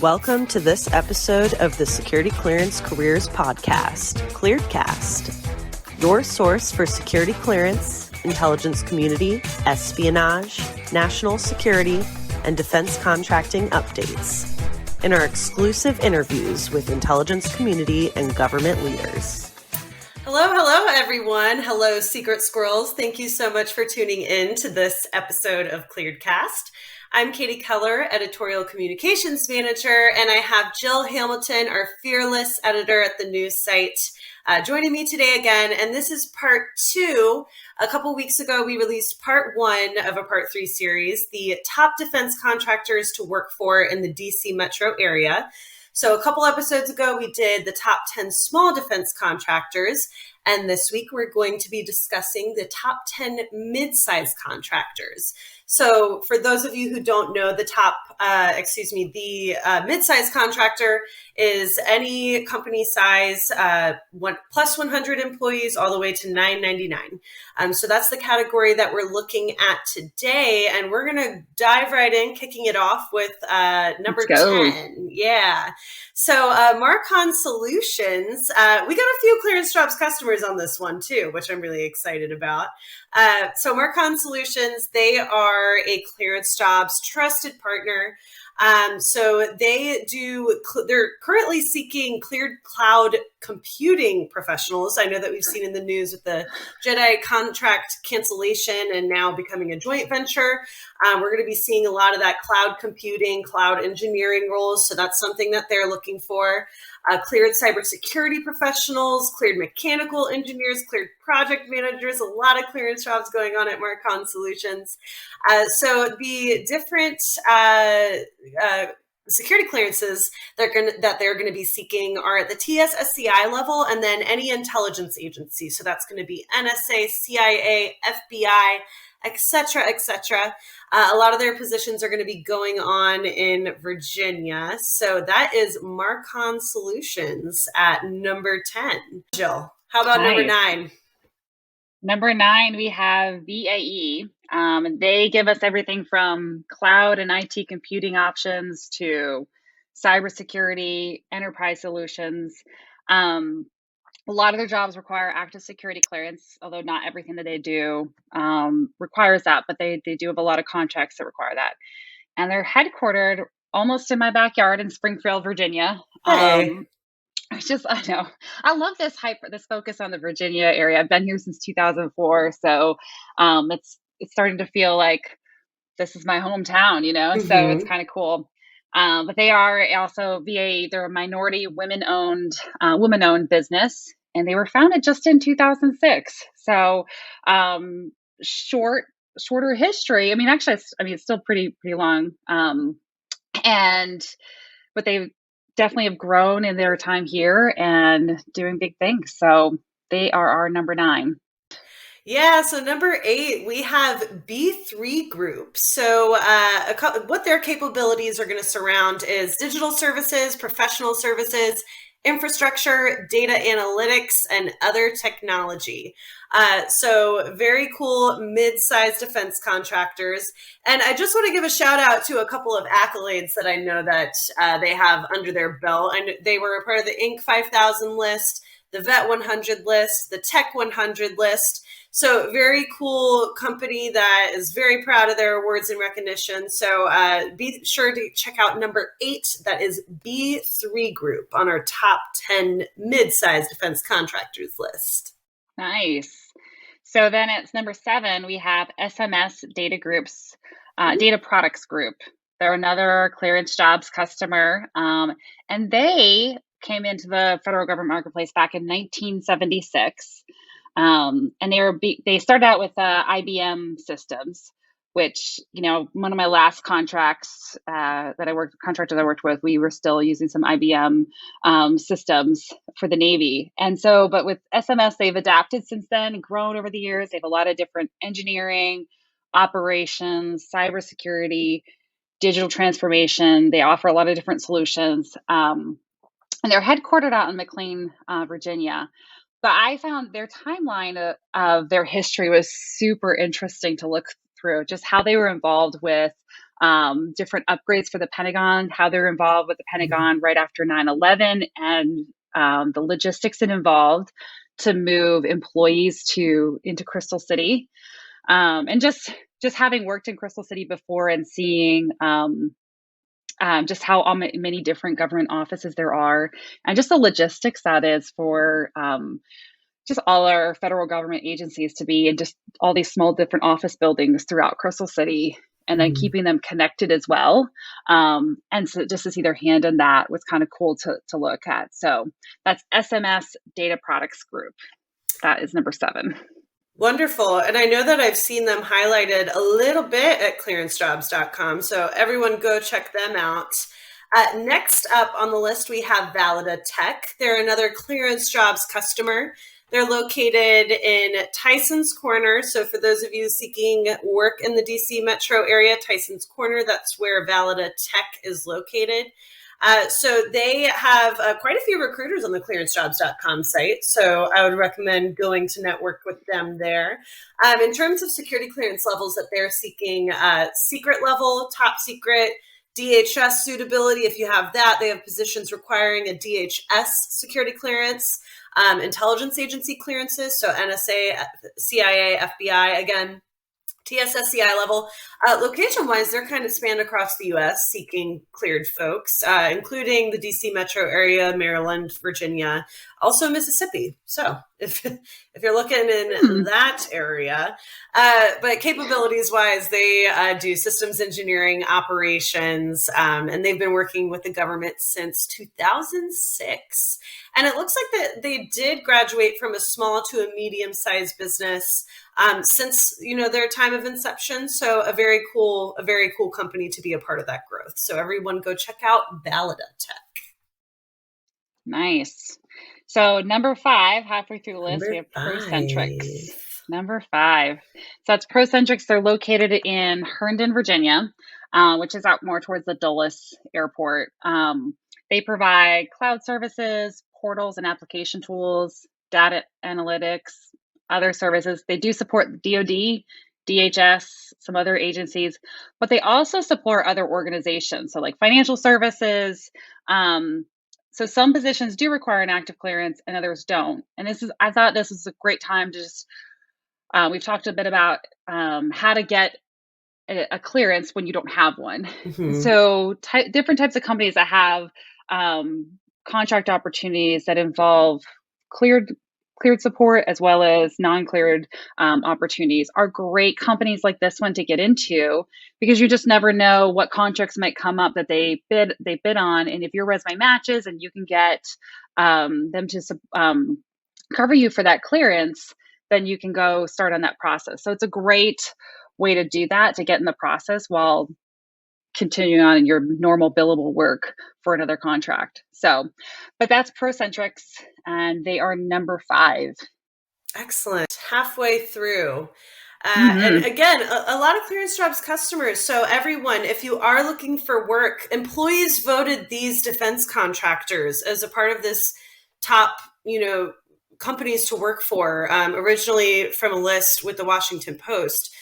Welcome to this episode of the Security Clearance Careers Podcast, ClearedCast, your source for security clearance, intelligence community, espionage, national security, and defense contracting updates, in our exclusive interviews with intelligence community and government leaders. Hello, everyone. Hello, Secret Squirrels. Thank you so much for tuning in to this episode of ClearedCast. I'm Katie Keller, Editorial Communications Manager, and I have Jill Hamilton, our fearless editor at the news site, joining me today again. And this is part 2. A couple weeks ago, we released part 1 of a part 3 series, the top defense contractors to work for in the DC metro area. So a couple episodes ago, we did the top 10 small defense contractors. And this week, we're going to be discussing the top 10 mid-sized contractors. So for those of you who don't know, the mid-sized contractor is any company size plus 100 employees all the way to 999. So that's the category that we're looking at today. And we're going to dive right in, kicking it off with number 10. Yeah. So Marcon Solutions, we got a few ClearanceJobs customers on this one too, which I'm really excited about. So Marcon Solutions, they are a ClearanceJobs trusted partner. So they're currently seeking cleared cloud computing professionals. I know that we've seen in the news with the JEDI contract cancellation and now becoming a joint venture. We're going to be seeing a lot of that cloud computing, cloud engineering roles. So that's something that they're looking for. Cleared cybersecurity professionals, cleared mechanical engineers, cleared project managers, a lot of clearance jobs going on at Marcon Solutions. So the different security clearances that they're going to be seeking are at the TS/SCI level and then any intelligence agency. So that's going to be NSA, CIA, FBI, et cetera, et cetera. A lot of their positions are going to be going on in Virginia. So that is Marcon Solutions at number 10. Jill, how about number 9? Number 9, we have VAE. They give us everything from cloud and IT computing options to cybersecurity, enterprise solutions. A lot of their jobs require active security clearance, although not everything that they do requires that, but they do have a lot of contracts that require that. And they're headquartered almost in my backyard in Springfield, Virginia. Hey. I know. I love this focus on the Virginia area. I've been here since 2004, so it's starting to feel like this is my hometown, Mm-hmm. So it's kind of cool. But they are also VA. They're a minority woman-owned business, and they were founded just in 2006. So shorter history. I mean, actually, it's still pretty long. But they definitely have grown in their time here and doing big things. So they are our number 9. Yeah, so number 8, we have B3 Group. So what their capabilities are going to surround is digital services, professional services, infrastructure, data analytics, and other technology. So very cool mid-sized defense contractors. And I just want to give a shout out to a couple of accolades that I know that they have under their belt. And they were a part of the Inc. 5000 list, the Vet 100 list, the Tech 100 list. So very cool company that is very proud of their awards and recognition. So be sure to check out number 8. That is B3 Group on our top 10 mid-sized defense contractors list. Nice. So then it's number 7. We have SMS Data Group's Data Products Group. They're another ClearanceJobs customer, and they came into the federal government marketplace back in 1976. And they started out with IBM systems, which, one of my last contractors I worked with, we were still using some IBM systems for the Navy. And so, but with SMS, they've adapted since then and grown over the years. They have a lot of different engineering, operations, cybersecurity, digital transformation. They offer a lot of different solutions. And they're headquartered out in McLean, Virginia. But I found their timeline of their history was super interesting to look through, just how they were involved with different upgrades for the Pentagon, how they're involved with the Pentagon right after 9/11, and the logistics it involved to move employees into Crystal City. And just having worked in Crystal City before and seeing just how many different government offices there are, and just the logistics that is for just all our federal government agencies to be in just all these small different office buildings throughout Crystal City, and then keeping them connected as well. And so just to see their hand in that was kind of cool to look at. So that's SMS Data Products Group. That is number 7. Wonderful. And I know that I've seen them highlighted a little bit at ClearanceJobs.com. So everyone go check them out. Next up on the list, we have Valida Tech. They're another ClearanceJobs customer. They're located in Tyson's Corner. So for those of you seeking work in the DC metro area, Tyson's Corner, that's where Valida Tech is located. So they have quite a few recruiters on the ClearanceJobs.com site. So I would recommend going to network with them there. In terms of security clearance levels that they're seeking, secret level, top secret, DHS suitability. If you have that, they have positions requiring a DHS security clearance, intelligence agency clearances. So NSA, CIA, FBI, again, TSSCI level. Location-wise, they're kind of spanned across the U.S. seeking cleared folks, including the D.C. metro area, Maryland, Virginia, also Mississippi. So if you're looking in that area, but capabilities-wise, they do systems engineering, operations, and they've been working with the government since 2006. And it looks like that they did graduate from a small to a medium-sized business since their time of inception. So a very cool company to be a part of that growth. So everyone go check out Valida Tech. Nice. So number 5, halfway through the list, we have Procentrics. Number 5. So that's Procentrics. They're located in Herndon, Virginia, which is out more towards the Dulles Airport. They provide cloud services, portals and application tools, data analytics, other services. They do support DoD, DHS, some other agencies, but they also support other organizations. So like financial services. So some positions do require an active clearance and others don't. And I thought this was a great time to just, we've talked a bit about how to get a clearance when you don't have one. So different types of companies that have contract opportunities that involve cleared support as well as non-cleared opportunities are great companies like this one to get into, because you just never know what contracts might come up that they bid on, and if your resume matches and you can get them to cover you for that clearance, then you can go start on that process. So it's a great way to do that, to get in the process while continuing on your normal billable work for another contract. So, but that's Procentrics, and they are number 5. Excellent. Halfway through. And again, a lot of ClearanceJobs customers. So everyone, if you are looking for work, employees voted these defense contractors as a part of this top, companies to work for, originally from a list with the Washington Post.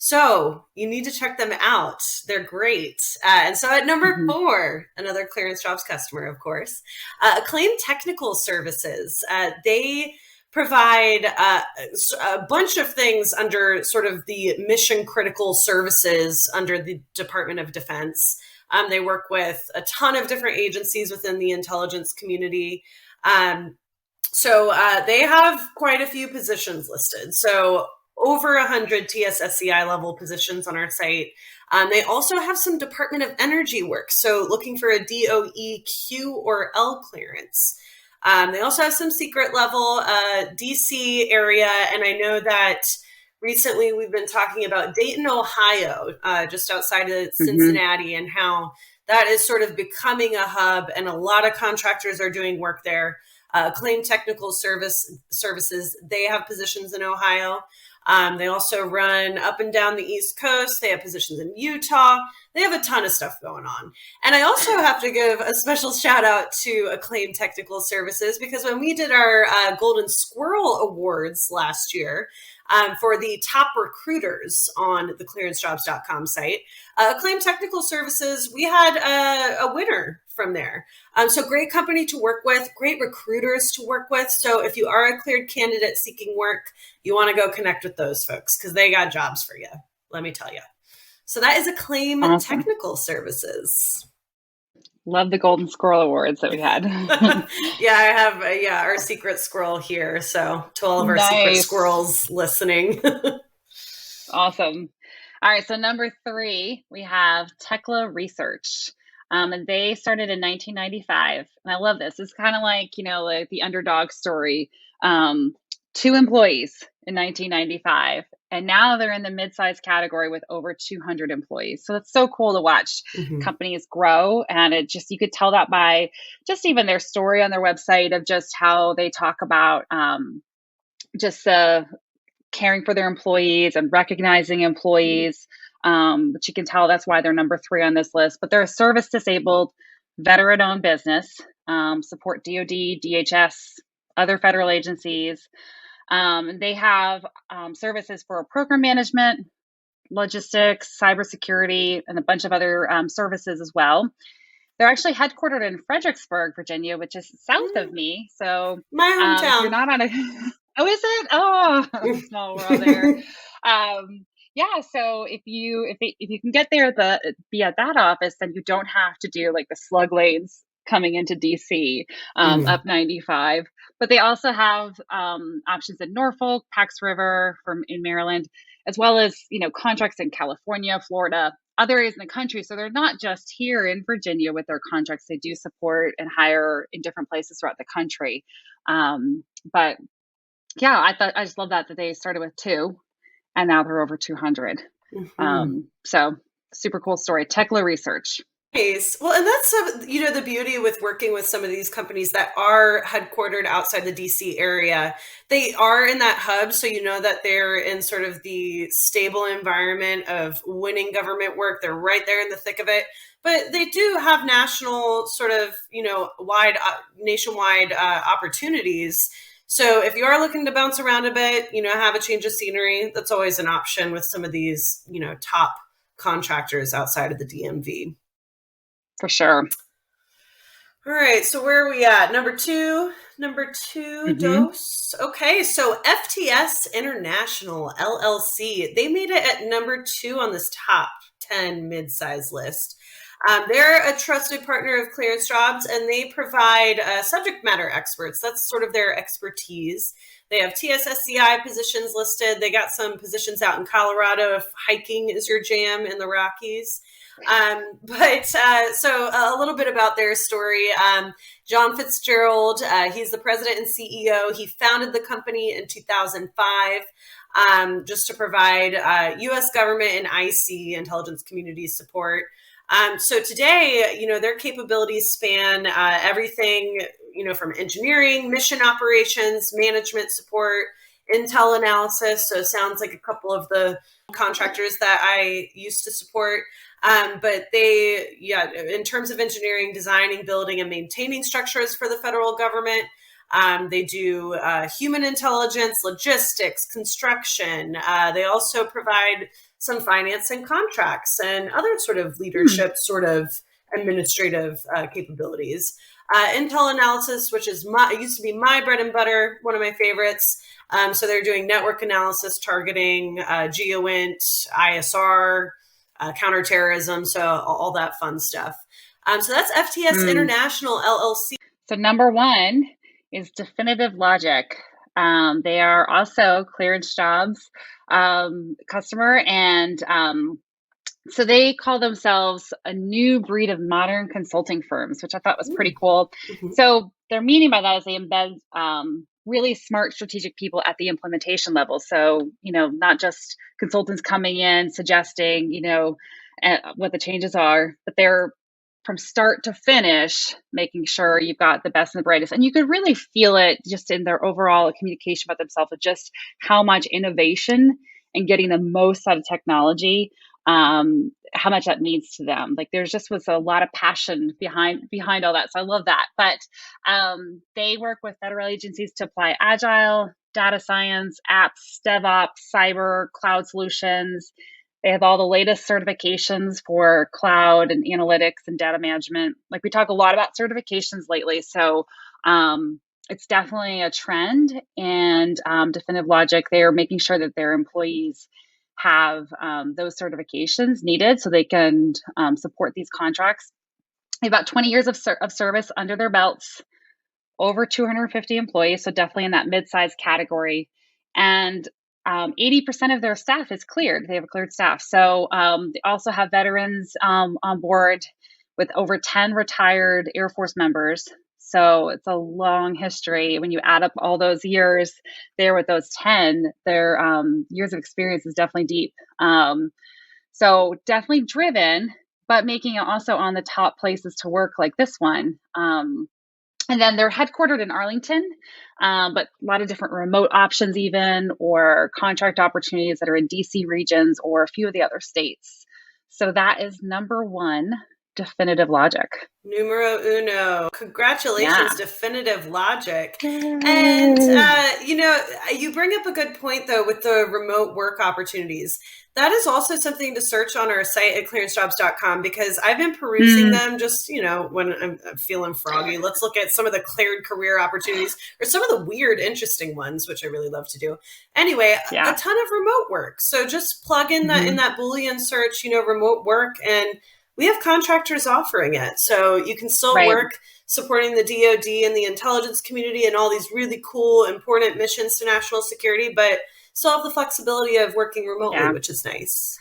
So you need to check them out. They're great. And so at number 4, another ClearanceJobs customer, of course, Acclaim Technical Services. They provide a bunch of things under sort of the mission critical services under the Department of Defense. They work with a ton of different agencies within the intelligence community. So they have quite a few positions listed. So over 100 TSSCI level positions on our site. They also have some Department of Energy work. So looking for a DOE Q or L clearance. They also have some secret level DC area. And I know that recently we've been talking about Dayton, Ohio, just outside of Cincinnati, and how that is sort of becoming a hub and a lot of contractors are doing work there. Claim Technical Services, they have positions in Ohio. They also run up and down the East Coast. They have positions in Utah. They have a ton of stuff going on. And I also have to give a special shout out to Acclaim Technical Services, because when we did our Golden Squirrel Awards last year for the top recruiters on the ClearanceJobs.com site, Acclaim Technical Services, we had a winner from there. So great company to work with, great recruiters to work with. So if you are a cleared candidate seeking work, you want to go connect with those folks because they got jobs for you. Let me tell you. So that is Acclaim Technical Services. Love the Golden Squirrel Awards that we had. Yeah, I have our secret squirrel here. So to all of our secret squirrels listening. Awesome. All right. So number 3, we have Tekla Research. And they started in 1995. And I love this. It's kind of like, like the underdog story. 2 employees in 1995. And now they're in the mid-sized category with over 200 employees. So it's so cool to watch companies grow. And you could tell that by just even their story on their website of just how they talk about caring for their employees and recognizing employees. But you can tell that's why they're number 3 on this list. But they're a service-disabled, veteran-owned business, support DoD, DHS, other federal agencies. They have services for program management, logistics, cybersecurity, and a bunch of other services as well. They're actually headquartered in Fredericksburg, Virginia, which is south of me. So my hometown. If you're not on a oh, is it? Oh, small world there. Yeah. So if you can get there be at that office, then you don't have to do like the slug lanes coming into DC up 95. But they also have options in Norfolk, Pax River in Maryland, as well as contracts in California, Florida, other areas in the country. So they're not just here in Virginia with their contracts. They do support and hire in different places throughout the country. But yeah, I just love that they started with 2 and now they're over 200. So super cool story. Tekla Research. Nice. Well, and that's the beauty with working with some of these companies that are headquartered outside the DC area. They are in that hub, so that they're in sort of the stable environment of winning government work. They're right there in the thick of it, but they do have national sort of nationwide opportunities. So if you are looking to bounce around a bit, have a change of scenery, that's always an option with some of these top contractors outside of the DMV. For sure. All right. So where are we at? Number two, dose. Okay. So FTS International LLC, they made it at number 2 on this top 10 mid-size list. They're a trusted partner of ClearanceJobs, and they provide subject matter experts. That's sort of their expertise. They have TSSCI positions listed. They got some positions out in Colorado if hiking is your jam in the Rockies. So a little bit about their story. John Fitzgerald, he's the president and CEO. He founded the company in 2005 just to provide U.S. government and IC, intelligence community support. So today, their capabilities span everything, from engineering, mission operations, management support, intel analysis. So it sounds like a couple of the contractors that I used to support. But in terms of engineering, designing, building, and maintaining structures for the federal government, they do human intelligence, logistics, construction. They also provide some finance and contracts and other sort of leadership, sort of administrative capabilities. Intel analysis, which is used to be my bread and butter, one of my favorites. So they're doing network analysis, targeting, GeoInt, ISR, counterterrorism, so all that fun stuff. So that's FTS International LLC. So number 1 is Definitive Logic. They are also ClearanceJobs customer, and so they call themselves a new breed of modern consulting firms, which I thought was pretty cool. So their meaning by that is they embed really smart strategic people at the implementation level. So, not just consultants coming in suggesting, what the changes are, but they're from start to finish, making sure you've got the best and the brightest. And you could really feel it just in their overall communication about themselves, of just how much innovation and getting the most out of technology, how much that means to them. Like there's just was a lot of passion behind all that. So I love that. But they work with federal agencies to apply agile, data science, apps, DevOps, cyber, cloud solutions. They have all the latest certifications for cloud and analytics and data management. Like we talk a lot about certifications lately. So it's definitely a trend. And Definitive Logic, they are making sure that their employees have those certifications needed so they can support these contracts. They have about 20 years of service under their belts, over 250 employees, so definitely in that mid-sized category. And 80% of their staff is cleared. They have a cleared staff. So they also have veterans on board with over 10 retired Air Force members. So it's a long history. When you add up all those years there with those 10, their years of experience is definitely deep. So definitely driven, but making it also on the top places to work like this one. And then they're headquartered in Arlington, but a lot of different remote options even, or contract opportunities that are in DC regions or a few of the other states. So that is number one, Definitive Logic. Numero uno. Congratulations, Yeah. Definitive Logic. And, you bring up a good point, though, with the remote work opportunities. That is also something to search on our site at ClearanceJobs.com, because I've been perusing them just, when I'm feeling froggy. Let's look at some of the cleared career opportunities or some of the weird, interesting ones, which I really love to do. Anyway, a ton of remote work. So just plug in that in that Boolean search, remote work, and we have contractors offering it. So you can still work supporting the DoD and the intelligence community and all these really cool, important missions to national security, but still have the flexibility of working remotely, which is nice.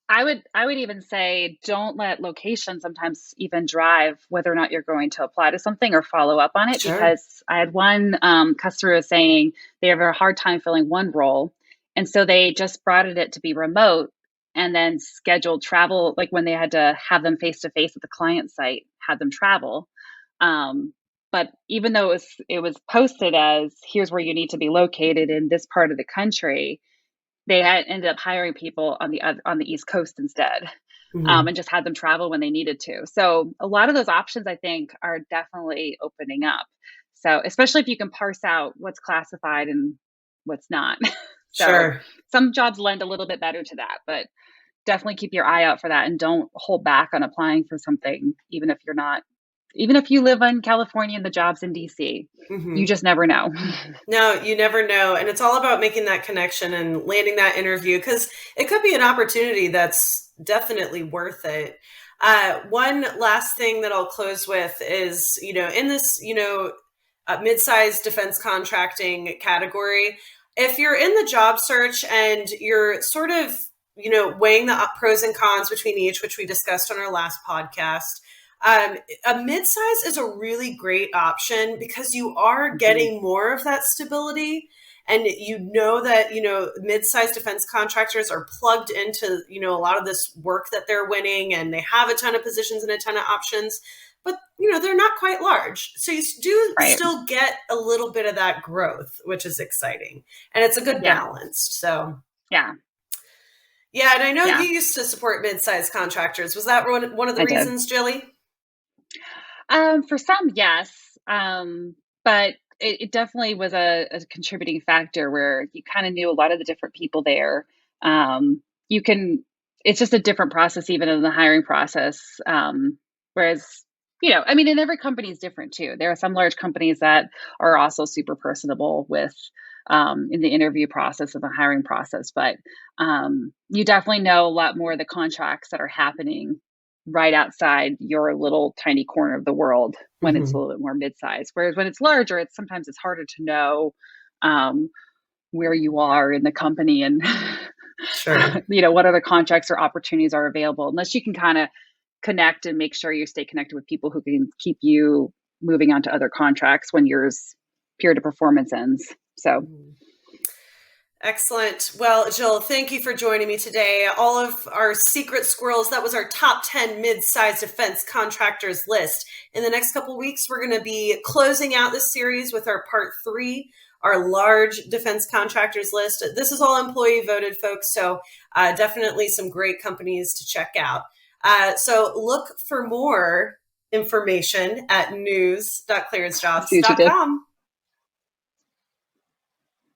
I would even say don't let location sometimes even drive whether or not you're going to apply to something or follow up on it. Sure. Because I had one customer was saying they have a hard time filling one role. And so they just brought it to be remote and then scheduled travel, like when they had to have them face-to-face at the client site, had them travel. But even though it was posted as here's where you need to be located in this part of the country, they had ended up hiring people on the East Coast instead, and just had them travel when they needed to. So a lot of those options, I think, are definitely opening up. So especially if you can parse out what's classified and what's not. So sure. Some jobs lend a little bit better to that, but definitely keep your eye out for that and don't hold back on applying for something, even if you live in California and the job's in DC. You just never know. No, you never know. And it's all about making that connection and landing that interview, because it could be an opportunity that's definitely worth it. One last thing that I'll close with is, in this, mid-sized defense contracting category, if you're in the job search and you're sort of, weighing the pros and cons between each, which we discussed on our last podcast, a mid-size is a really great option because you are getting more of that stability. And that, mid-sized defense contractors are plugged into, a lot of this work that they're winning, and they have a ton of positions and a ton of options, but, they're not quite large. So you do still get a little bit of that growth, which is exciting. And it's a good balance. So, yeah. Yeah. And I know you used to support mid-sized contractors. Was that one of the reasons, Jilly? For some, yes. But it definitely was a contributing factor where you kind of knew a lot of the different people there. It's just a different process, even in the hiring process. Whereas, and every company is different too. There are some large companies that are also super personable with, in the interview process and the hiring process, but, you definitely know a lot more of the contracts that are happening right outside your little tiny corner of the world when it's a little bit more mid-sized. Whereas when it's larger, sometimes it's harder to know where you are in the company and sure. What other contracts or opportunities are available, unless you can kind of connect and make sure you stay connected with people who can keep you moving on to other contracts when yours period of performance ends. So. Excellent. Well, Jill, thank you for joining me today. All of our secret squirrels, that was our top 10 mid-sized defense contractors list. In the next couple of weeks, we're going to be closing out this series with our part 3, our large defense contractors list. This is all employee voted, folks, so definitely some great companies to check out. So look for more information at news.clearancejobs.com.